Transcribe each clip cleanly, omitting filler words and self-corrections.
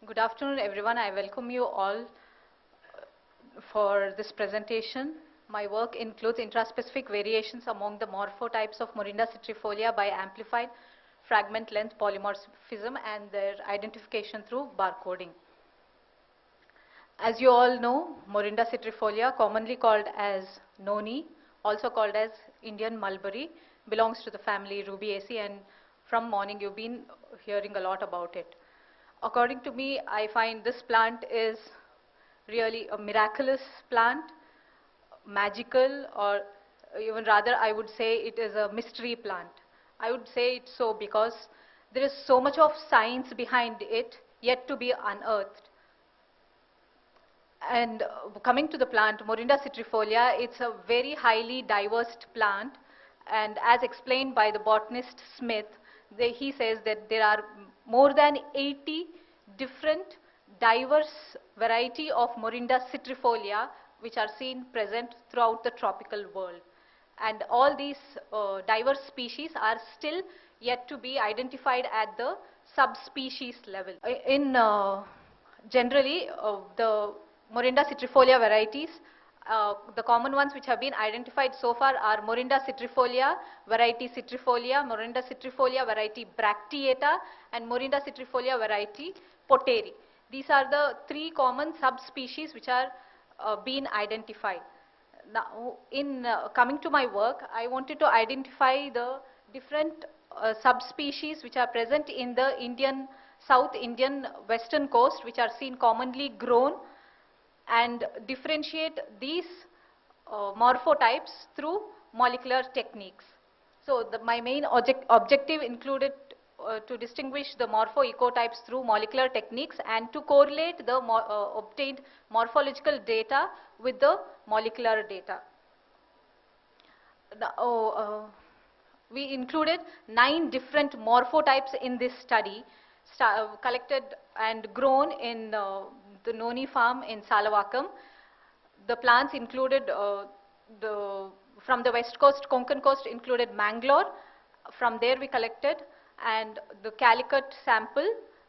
Good afternoon, everyone. I welcome you all for this presentation. My work includes intraspecific variations among the morphotypes of Morinda citrifolia by amplified fragment length polymorphism and their identification through barcoding. As you all know, Morinda citrifolia, commonly called as Noni, also called as Indian mulberry, belongs to the family Rubiaceae, and from morning you've been hearing a lot about it. According to me, I find this plant is really a miraculous plant, magical, or even rather I would say it is a mystery plant. I would say it so because there is so much of science behind it yet to be unearthed. And coming to the plant, Morinda citrifolia, it's a very highly diverse plant, and as explained by the botanist Smith, he says that there are more than 80 different diverse variety of Morinda citrifolia which are seen present throughout the tropical world. And all these diverse species are still yet to be identified at the subspecies level. Generally, the Morinda citrifolia varieties, the common ones which have been identified so far are Morinda citrifolia, Morinda citrifolia variety bracteata, and Morinda citrifolia variety poteri. These are the three common subspecies which are being identified. Now, in coming to my work, I wanted to identify the different subspecies which are present in the South Indian western coast, which are seen commonly grown, and differentiate these morphotypes through molecular techniques. So my main objective included to distinguish the morpho-ecotypes through molecular techniques and to correlate the obtained morphological data with the molecular data. We included 9 different morphotypes in this study, collected and grown in the Noni farm in Salawakam. The plants included from the west coast, Konkan coast included Mangalore. From there we collected, and the Calicut sample.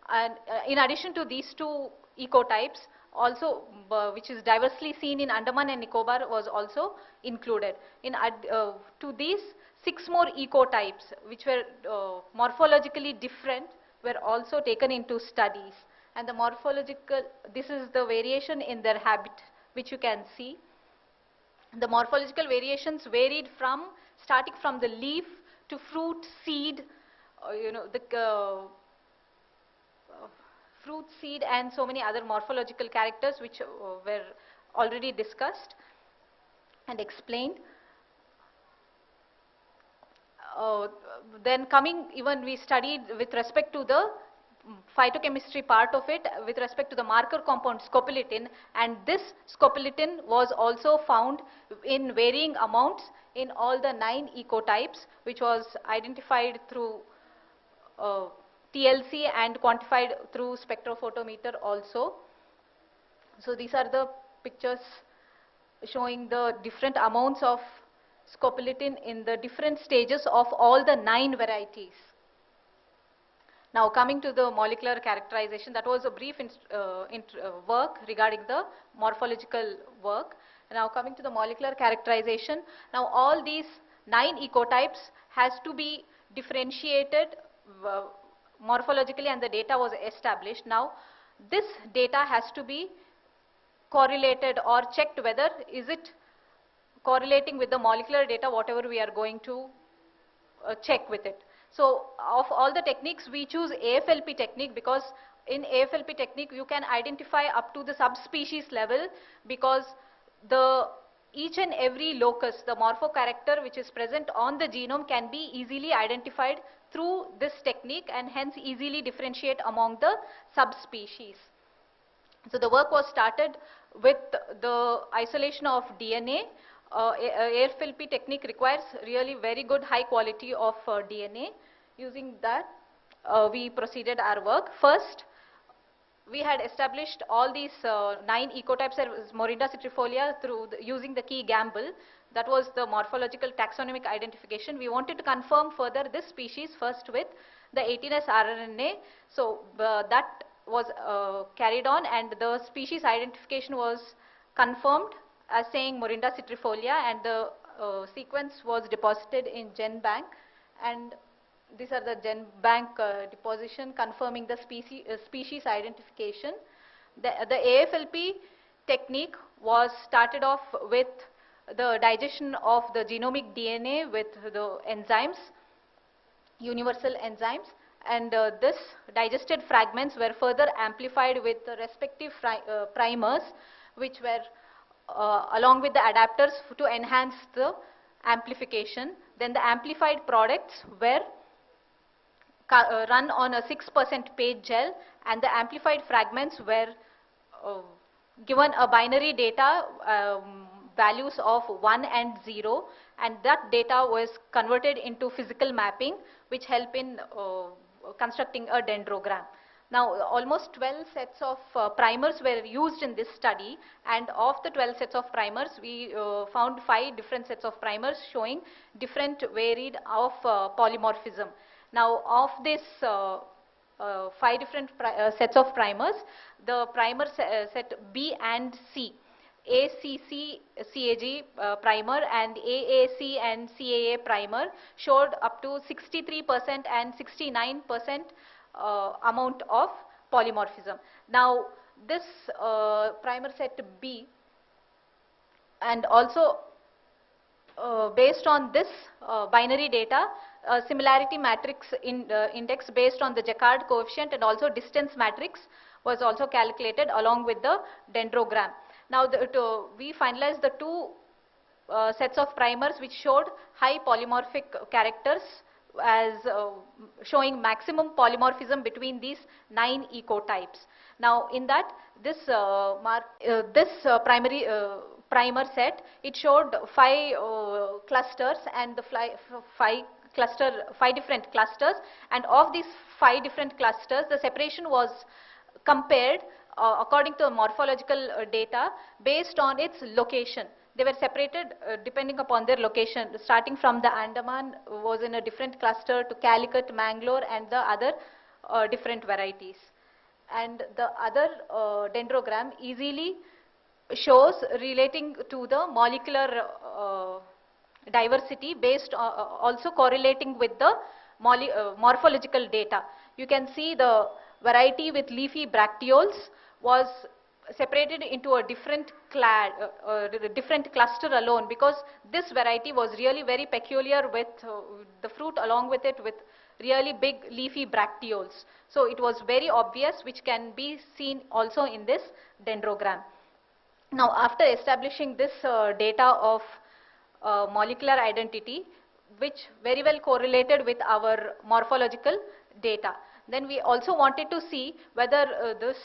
And in addition to these 2 ecotypes, also which is diversely seen in Andaman and Nicobar, was also included. To these 6 more ecotypes, which were morphologically different, were also taken into studies. And the morphological, this is the variation in their habit, which you can see. The morphological variations varied from starting from the leaf to fruit, seed, fruit, seed, and so many other morphological characters which were already discussed and explained. Then we studied with respect to the phytochemistry part of it with respect to the marker compound scopoletin, and this scopoletin was also found in varying amounts in all the 9 ecotypes, which was identified through TLC and quantified through spectrophotometer also. So these are the pictures showing the different amounts of scopoletin in the different stages of all the 9 varieties. Now coming to the molecular characterization, that was a brief work regarding the morphological work. Now coming to the molecular characterization, now all these 9 ecotypes has to be differentiated morphologically, and the data was established. Now this data has to be correlated or checked whether is it correlating with the molecular data, whatever we are going to check with it. So of all the techniques, we choose AFLP technique because in AFLP technique you can identify up to the subspecies level, because each and every locus, the morpho character which is present on the genome, can be easily identified through this technique and hence easily differentiate among the subspecies. So the work was started with the isolation of DNA. AFLP technique requires really very good high quality of DNA. Using that, we proceeded our work. First, we had established all these 9 ecotypes of Morinda citrifolia through using the key gamble. That was the morphological taxonomic identification. We wanted to confirm further this species first with the 18S rRNA. So that was carried on, and the species identification was confirmed as saying Morinda citrifolia, and the sequence was deposited in GenBank, and these are the GenBank deposition confirming the species identification. The AFLP technique was started off with the digestion of the genomic DNA with the enzymes, universal enzymes, and this digested fragments were further amplified with the respective primers, which were along with the adapters to enhance the amplification. Then the amplified products were run on a 6% page gel, and the amplified fragments were given a binary data values of 1 and 0, and that data was converted into physical mapping, which help in constructing a dendrogram. Now, almost 12 sets of primers were used in this study, and of the 12 sets of primers, we found 5 different sets of primers showing different varied of polymorphism. Now, of this 5 different sets of primers, the primer set B and C, ACC CAG primer and AAC and CAA primer showed up to 63% and 69% amount of polymorphism. Now, this primer set B, and also based on this binary data, similarity matrix index based on the Jacquard coefficient and also distance matrix was also calculated along with the dendrogram. Now, we finalized the 2 sets of primers which showed high polymorphic characters as showing maximum polymorphism between these 9 ecotypes. Now, in that, this primary primer set, it showed 5 clusters, and the 5 different clusters, and of these 5 different clusters, the separation was compared according to morphological data based on its location. They were separated depending upon their location. Starting from the Andaman was in a different cluster to Calicut, Mangalore, and the other different varieties. And the other dendrogram easily shows relating to the molecular diversity based also correlating with the morphological data. You can see the variety with leafy bracteoles was separated into a different cluster alone, because this variety was really very peculiar with the fruit along with it with really big leafy bracteoles. So it was very obvious, which can be seen also in this dendrogram. Now, after establishing this data of molecular identity, which very well correlated with our morphological data, then we also wanted to see whether this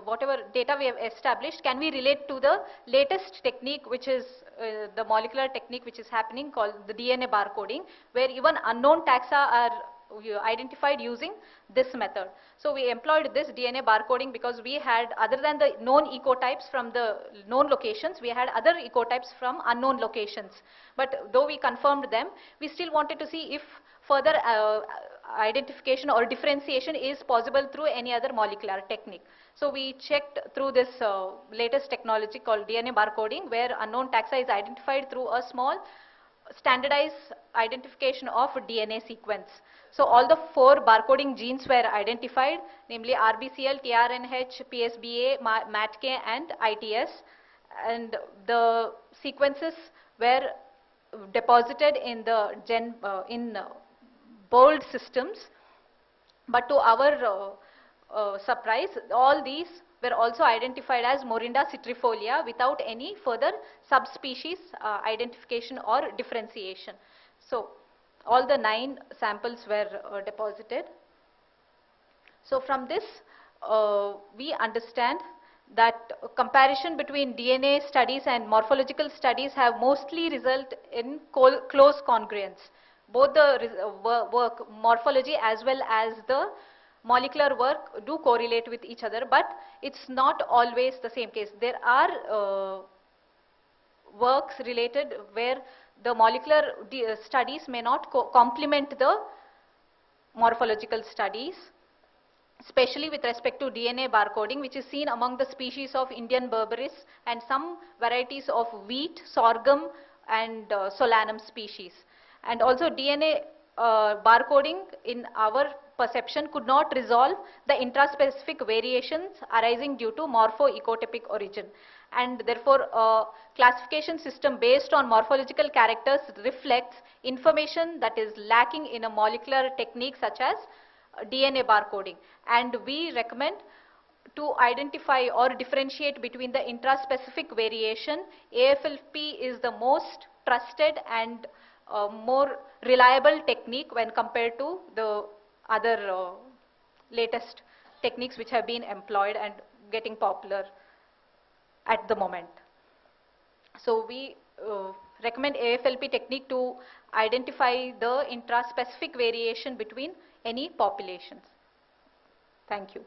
whatever data we have established, can we relate to the latest technique, which is the molecular technique which is happening, called the DNA barcoding, where even unknown taxa are identified using this method. So we employed this DNA barcoding because we had, other than the known ecotypes from the known locations, we had other ecotypes from unknown locations. But though we confirmed them, we still wanted to see if further identification or differentiation is possible through any other molecular technique. So we checked through this latest technology called DNA barcoding, where unknown taxa is identified through a small standardized identification of DNA sequence. So all the 4 barcoding genes were identified, namely RBCL, tRNH, PSBA, MATK, and ITS, and the sequences were deposited in the bold systems. But to our surprise, all these were also identified as Morinda citrifolia without any further subspecies identification or differentiation. So all the 9 samples were deposited. So from this we understand that comparison between DNA studies and morphological studies have mostly resulted in close congruence. Both the work, morphology as well as the molecular work, do correlate with each other, but it's not always the same case. There are works related where the molecular studies may not complement the morphological studies. especially with respect to DNA barcoding, which is seen among the species of Indian berberis and some varieties of wheat, sorghum and solanum species. And also DNA barcoding in our perception could not resolve the intraspecific variations arising due to morpho-ecotypic origin. And therefore, a classification system based on morphological characters reflects information that is lacking in a molecular technique such as DNA barcoding. And we recommend to identify or differentiate between the intraspecific variation. AFLP is the most trusted and more reliable technique when compared to the other latest techniques which have been employed and getting popular at the moment. So we recommend AFLP technique to identify the intraspecific variation between any populations. Thank you.